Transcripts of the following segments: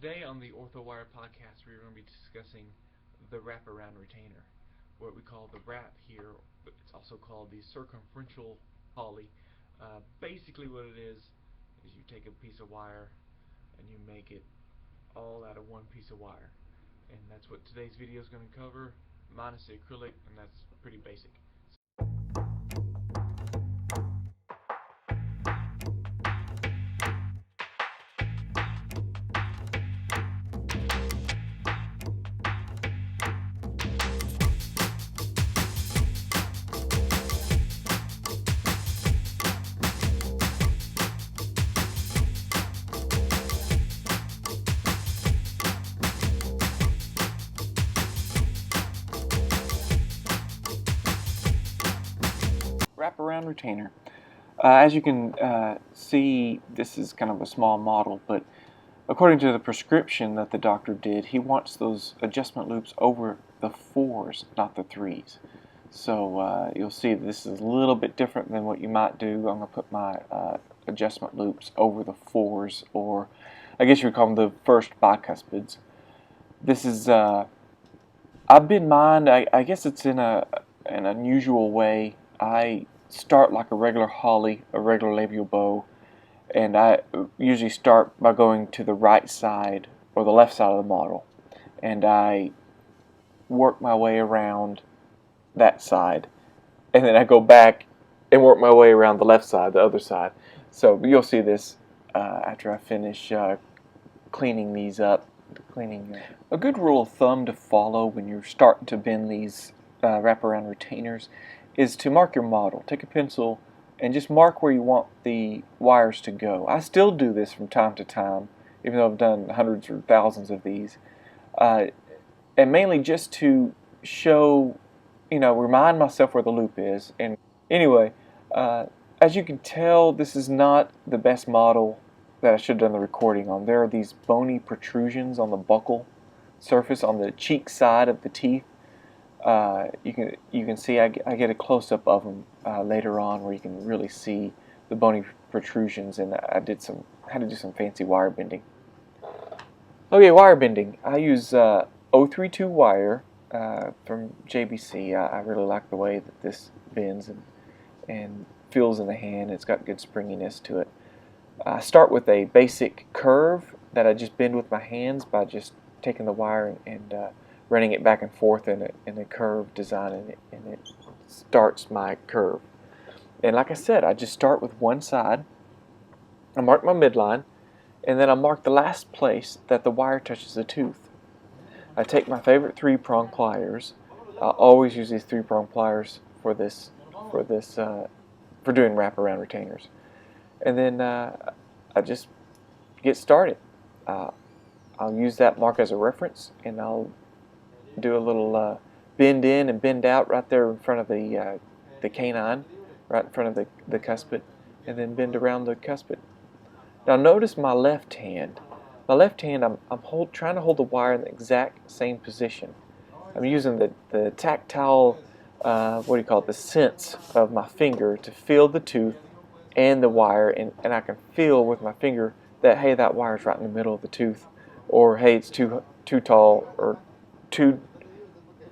Today on the OrthoWire podcast, we're going to be discussing the wraparound retainer, what we call the wrap here, but it's also called the circumferential poly. Basically what it is you take a piece of wire and you make it all out of one piece of wire. And that's what today's video is going to cover, minus the acrylic, and that's pretty basic. Wraparound retainer. As you can see, this is kind of a small model, but according to the prescription that the doctor did, he wants those adjustment loops over the 4s, not the 3s. So you'll see this is a little bit different than what you might do. I'm going to put my adjustment loops over the 4s, or I guess you would call them the first bicuspids. This is, I've been mine, I guess it's in an unusual way. I start like a regular holly, a regular labial bow, and I usually start by going to the right side or the left side of the model, and I work my way around that side, and then I go back and work my way around the left side, the other side. So you'll see this after I finish cleaning these up. A good rule of thumb to follow when you're starting to bend these wraparound retainers is to mark your model. Take a pencil and just mark where you want the wires to go. I still do this from time to time, even though I've done hundreds or thousands of these, and mainly just to show, remind myself where the loop is. And anyway, as you can tell, this is not the best model that I should have done the recording on. There are these bony protrusions on the buccal surface on the cheek side of the teeth. You can see I get a close-up of them later on, where you can really see the bony protrusions, and I had to do some fancy wire bending. Okay, wire bending. I use 032 wire from JBC. I really like the way that this bends and feels in the hand. It's got good springiness to it. I start with a basic curve that I just bend with my hands by just taking the wire and running it back and forth in a curve design, and it starts my curve. And like I said, I just start with one side. I mark my midline, and then I mark the last place that the wire touches the tooth. I take my favorite 3-prong pliers. I always use these 3-prong pliers for doing wraparound retainers. And then I just get started. I'll use that mark as a reference, and I'll do a little bend in and bend out right there in front of the canine, right in front of the cuspid, and then bend around the cuspid. Now notice my left hand. My left hand, I'm trying to hold the wire in the exact same position. I'm using the tactile, the sense of my finger to feel the tooth and the wire, and I can feel with my finger that, hey, that wire's right in the middle of the tooth, or hey, it's too tall, or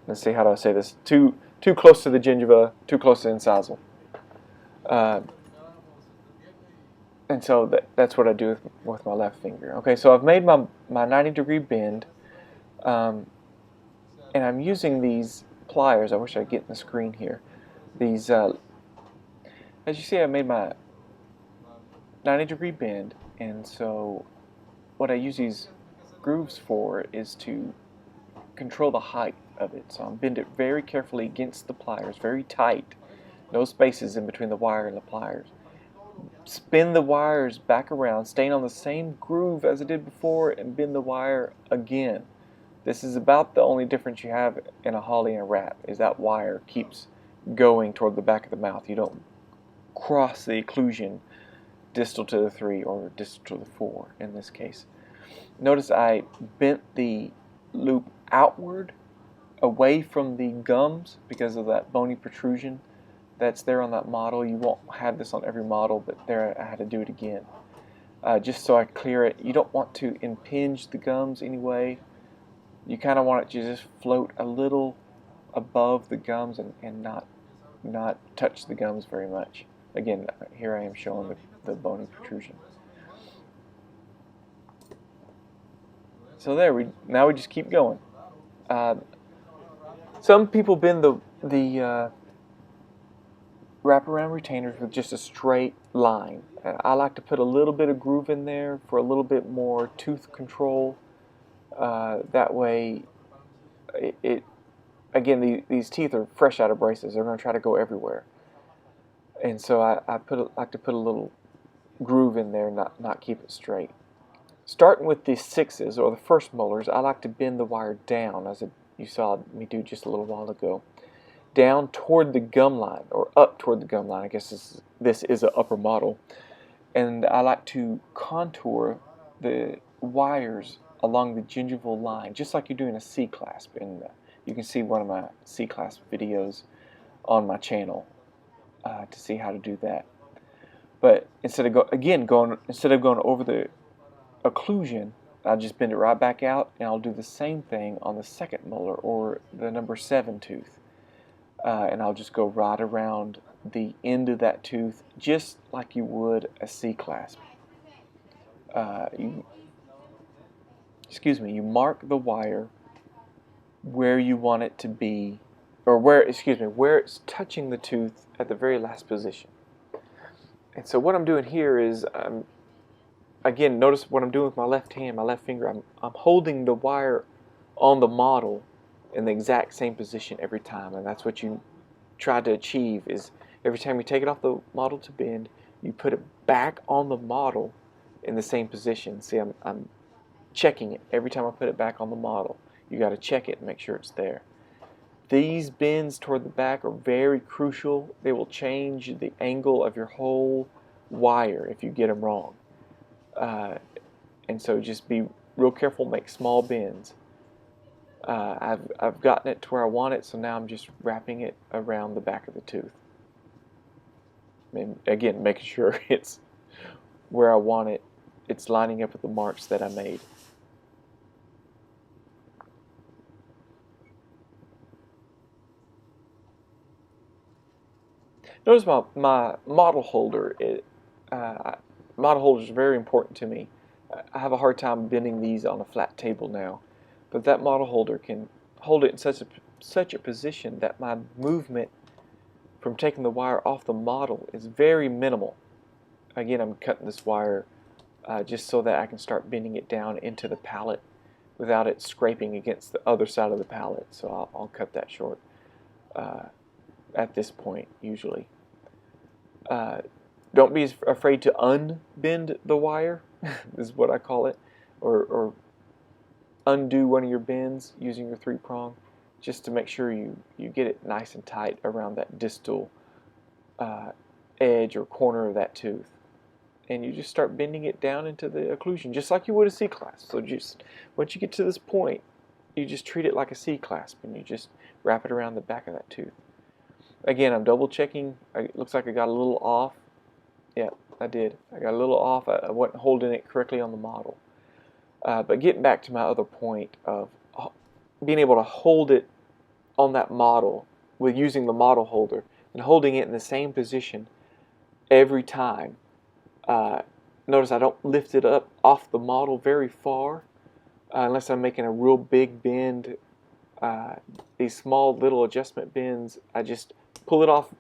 let's see, how do I say this? Too close to the gingiva, too close to the incisal. And so that's what I do with my left finger. Okay, so I've made my 90-degree bend, and I'm using these pliers. I wish I could get in the screen here. These, as you see, I made my 90-degree bend, and so what I use these grooves for is to control the height of it. So I'm bend it very carefully against the pliers, very tight, no spaces in between the wire and the pliers. Spin the wires back around, staying on the same groove as I did before, and bend the wire again. This is about the only difference you have in a holly and a wrap, is that wire keeps going toward the back of the mouth. You don't cross the occlusion distal to the 3 or distal to the 4 in this case. Notice I bent the loop outward away from the gums because of that bony protrusion that's there on that model. You won't have this on every model, but there I had to do it again. just so I clear it. You don't want to impinge the gums anyway. You kind of want it to just float a little above the gums and not touch the gums very much. Again, here I am showing the bony protrusion. So there, now we just keep going. Some people bend the wraparound retainers with just a straight line. I like to put a little bit of groove in there for a little bit more tooth control. That way, again, these teeth are fresh out of braces. They're going to try to go everywhere, and so I like to put a little groove in there, not keep it straight. Starting with the 6s, or the first molars, I like to bend the wire down, as you saw me do just a little while ago, down toward the gum line, or up toward the gum line. I guess this is an upper model. And I like to contour the wires along the gingival line, just like you do in a C-clasp. And you can see one of my C-clasp videos on my channel to see how to do that. But instead of going over the occlusion, I'll just bend it right back out, and I'll do the same thing on the second molar, or the number 7 tooth. And I'll just go right around the end of that tooth, just like you would a C-clasp. You mark the wire where you want it to be, or where it's touching the tooth at the very last position. And so what I'm doing here is, again, notice what I'm doing with my left hand, my left finger. I'm holding the wire on the model in the exact same position every time, and that's what you try to achieve. Is every time you take it off the model to bend, you put it back on the model in the same position. See, I'm checking it every time I put it back on the model. You got to check it and make sure it's there. These bends toward the back are very crucial. They will change the angle of your whole wire if you get them wrong. And so just be real careful, make small bends. I've gotten it to where I want it, so now I'm just wrapping it around the back of the tooth. And again, making sure it's where I want it, it's lining up with the marks that I made. Notice my model holder. Model holders are very important to me. I have a hard time bending these on a flat table now, but that model holder can hold it in such a position that my movement from taking the wire off the model is very minimal. Again, I'm cutting this wire just so that I can start bending it down into the pallet without it scraping against the other side of the pallet. So I'll cut that short at this point usually. Don't be afraid to unbend the wire, is what I call it, or undo one of your bends using your 3-prong, just to make sure you get it nice and tight around that distal edge or corner of that tooth. And you just start bending it down into the occlusion, just like you would a C-clasp. So just once you get to this point, you just treat it like a C-clasp, and you just wrap it around the back of that tooth. Again, I'm double checking. It looks like I got a little off. Yeah, I did. I got a little off. I wasn't holding it correctly on the model. But getting back to my other point of being able to hold it on that model with using the model holder and holding it in the same position every time. Notice I don't lift it up off the model very far unless I'm making a real big bend. These small little adjustment bends, I just pull it off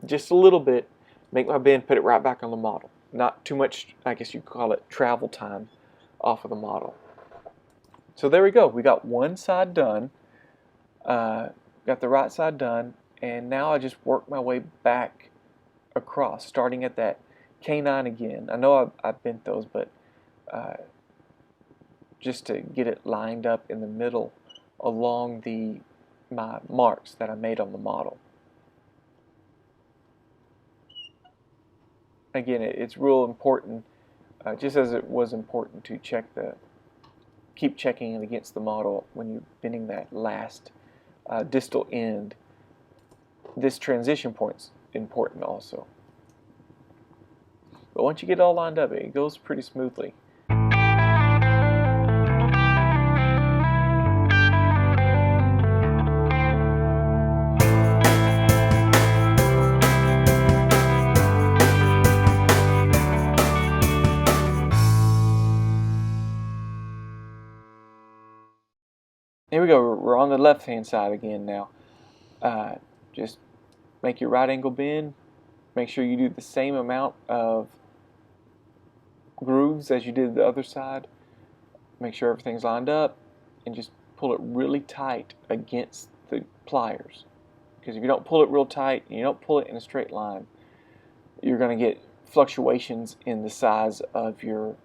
just a little bit, make my bend, put it right back on the model. Not too much, I guess you call it, travel time off of the model. So there we go. We got one side done, got the right side done, and now I just work my way back across, starting at that canine again. I know I bent those, but just to get it lined up in the middle along my marks that I made on the model. Again, it's real important, just as it was important to keep checking it against the model when you're bending that last distal end. This transition point's important also. But once you get it all lined up, it goes pretty smoothly. Here we go, we're on the left hand side again now. Just make your right angle bend. Make sure you do the same amount of grooves as you did the other side. Make sure everything's lined up and just pull it really tight against the pliers. Because if you don't pull it real tight and you don't pull it in a straight line, you're going to get fluctuations in the size of your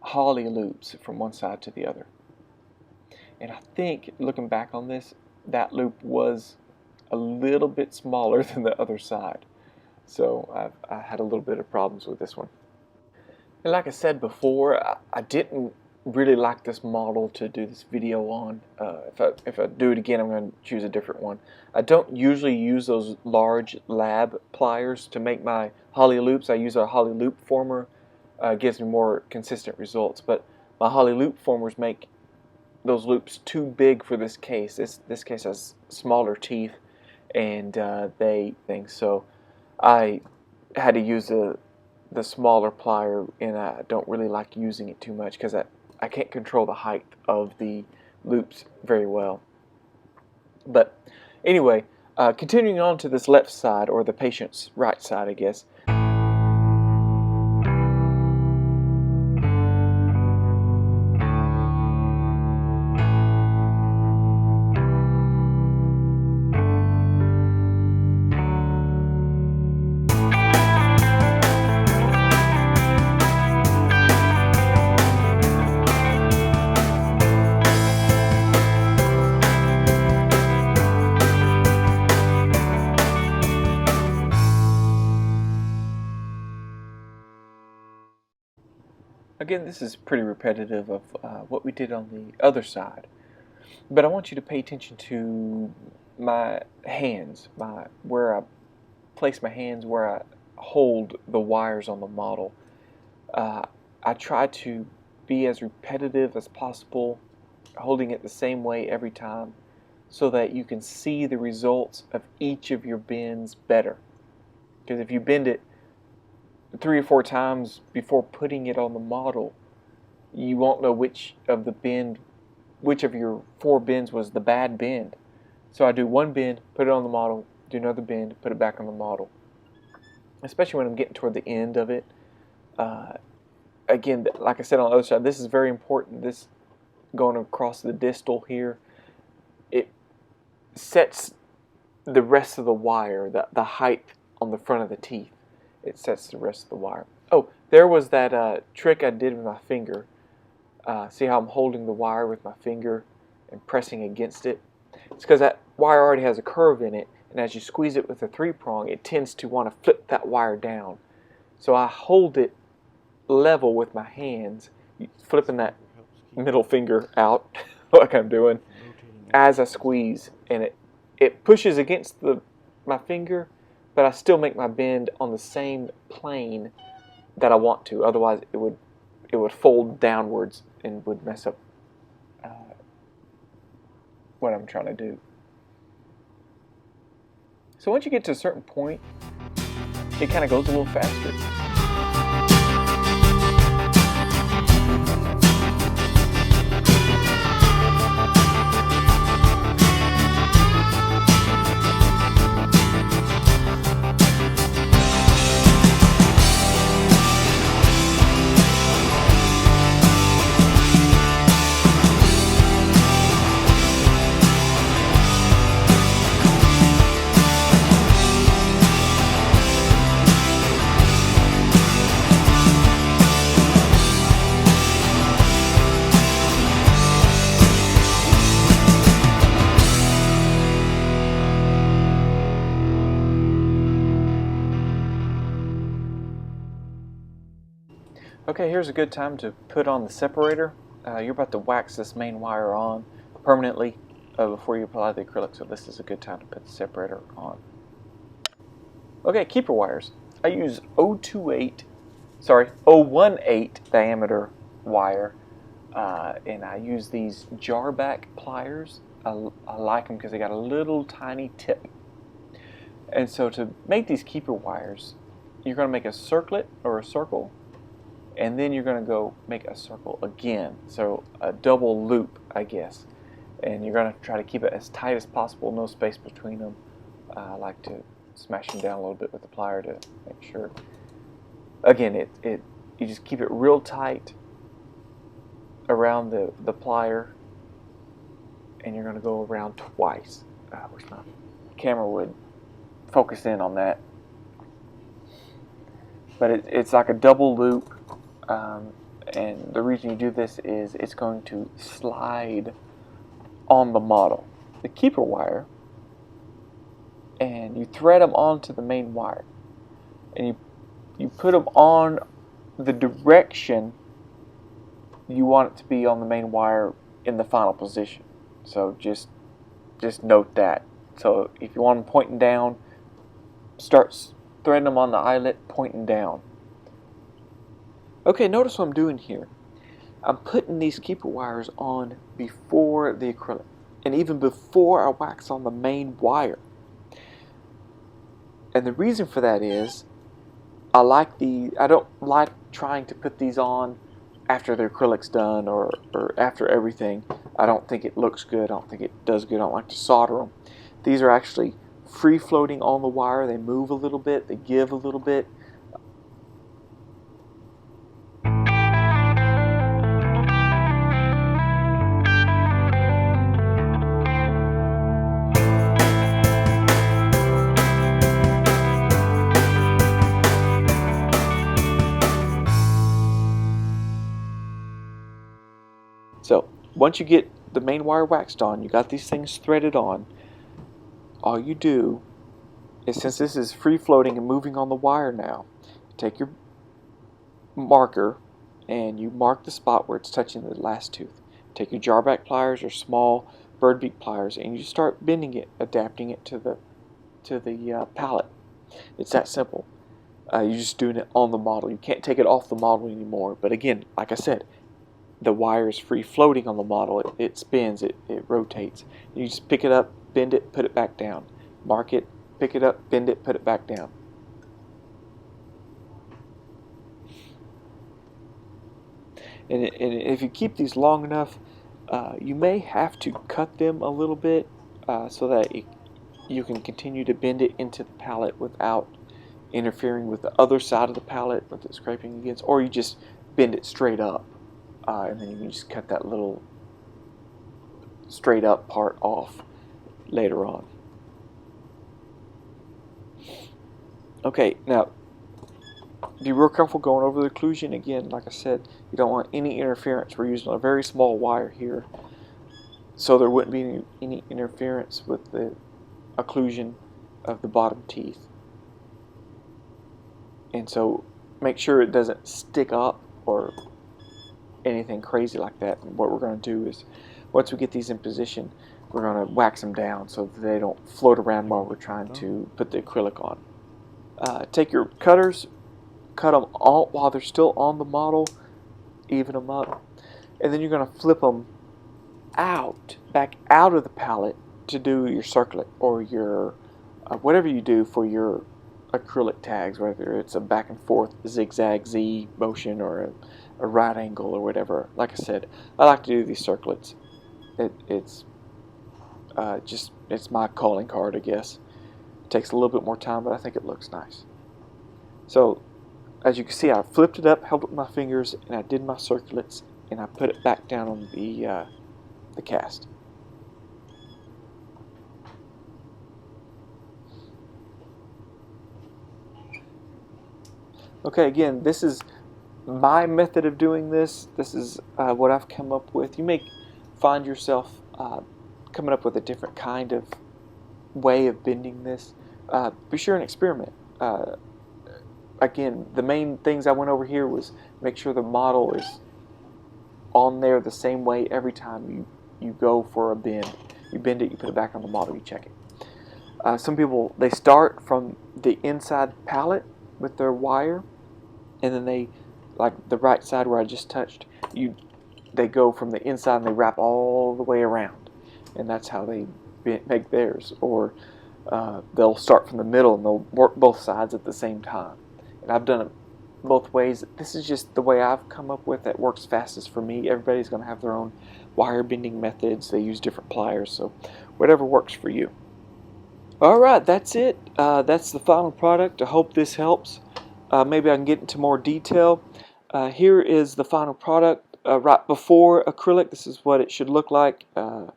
holly loops from one side to the other. And I think, looking back on this, that loop was a little bit smaller than the other side. So I had a little bit of problems with this one. And like I said before, I didn't really like this model to do this video on. If I do it again, I'm going to choose a different one. I don't usually use those large lab pliers to make my holly loops. I use a holly loop former. Gives me more consistent results. But my holly loop formers make those loops too big for this case. This case has smaller teeth and so I had to use the smaller plier, and I don't really like using it too much because I can't control the height of the loops very well. But anyway, continuing on to this left side, or the patient's right side, I guess. Again, this is pretty repetitive of what we did on the other side, but I want you to pay attention to my hands, where I place my hands, where I hold the wires on the model. I try to be as repetitive as possible, holding it the same way every time, so that you can see the results of each of your bends better. Because if you bend it 3 or 4 times before putting it on the model, you won't know which of your 4 bends was the bad bend. So I do one bend, put it on the model, do another bend, put it back on the model. Especially when I'm getting toward the end of it. Again, like I said on the other side, this is very important. This going across the distal here, it sets the rest of the wire, the height on the front of the teeth. It sets the rest of the wire. Oh, there was that trick I did with my finger. See how I'm holding the wire with my finger and pressing against it? It's because that wire already has a curve in it, and as you squeeze it with a 3-prong, it tends to want to flip that wire down. So I hold it level with my hands, flipping that middle finger out, like I'm doing, as I squeeze, and it pushes against my finger, but I still make my bend on the same plane that I want to. Otherwise, it would fold downwards and would mess up what I'm trying to do. So once you get to a certain point, it kind of goes a little faster. Okay, here's a good time to put on the separator. You're about to wax this main wire on permanently before you apply the acrylic, so this is a good time to put the separator on. Okay, keeper wires. I use 028 0.18 diameter wire, and I use these jar back pliers. I like them because they got a little tiny tip. And so to make these keeper wires, you're going to make a circlet or a circle, and then you're going to go make a circle again, so a double loop, I guess. And you're going to try to keep it as tight as possible, no space between them. I like to smash them down a little bit with the plier to make sure. Again, you just keep it real tight around the plier, and you're going to go around twice. I wish my camera would focus in on that. But it's like a double loop, and the reason you do this is it's going to slide on the model, the keeper wire, and you thread them onto the main wire, and you put them on the direction you want it to be on the main wire in the final position. So just note that. So if you want them pointing down, start threading them on the eyelet pointing down. Okay, notice what I'm doing here. I'm putting these keeper wires on before the acrylic, and even before I wax on the main wire. And the reason for that is I don't like trying to put these on after the acrylic's done or after everything. I don't think it looks good. I don't think it does good. I don't like to solder them. These are actually free floating on the wire. They move a little bit. They give a little bit. So once you get the main wire waxed on, you got these things threaded on, all you do is, since this is free floating and moving on the wire now, take your marker and you mark the spot where it's touching the last tooth. Take your jar back pliers or small bird beak pliers and you start bending it, adapting it to the palette. It's that simple. You're just doing it on the model. You can't take it off the model anymore. But again, like I said, the wire is free floating on the model. It spins, it rotates. You just pick it up, bend it, put it back down. Mark it, pick it up, bend it, put it back down. And if you keep these long enough, you may have to cut them a little bit so that you can continue to bend it into the palette without interfering with the other side of the palette with it scraping against, or you just bend it straight up. And then you can just cut that little straight up part off later on. Okay, now be real careful going over the occlusion. Again, like I said, you don't want any interference. We're using a very small wire here, so there wouldn't be any interference with the occlusion of the bottom teeth. And so make sure it doesn't stick up or anything crazy like that. And what we're going to do is, once we get these in position, we're going to wax them down so that they don't float around while we're trying to put the acrylic on. Take your cutters, cut them all while they're still on the model, even them up, and then you're going to flip them back out of the palette to do your circlet or your whatever you do for your acrylic tags, whether it's a back and forth zigzag Z motion or a right angle or whatever. Like I said, I like to do these circlets. It's my calling card, I guess. It takes a little bit more time, but I think it looks nice. So as you can see, I flipped it up, held it with my fingers, and I did my circlets, and I put it back down on the cast. Okay, again, this is my method of doing this. This is what I've come up with. You may find yourself coming up with a different kind of way of bending this. Be sure and experiment. Again, the main things I went over here was make sure the model is on there the same way every time you go for a bend. You bend it, you put it back on the model, you check it. Some people, they start from the inside palette with their wire, and then they, like the right side where I just touched, they go from the inside and they wrap all the way around, and that's how they make theirs. Or they'll start from the middle and they'll work both sides at the same time. And I've done it both ways. This is just the way I've come up with that works fastest for me. Everybody's going to have their own wire bending methods. They use different pliers, so whatever works for you. Alright, that's it. That's the final product. I hope this helps. Maybe I can get into more detail. Here is the final product right before acrylic. This is what it should look like. My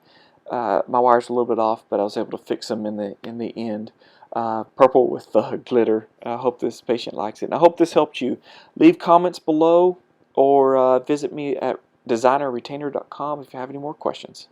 wire's a little bit off, but I was able to fix them in the end. Purple with the glitter. I hope this patient likes it. And I hope this helped you. Leave comments below or visit me at designerretainer.com if you have any more questions.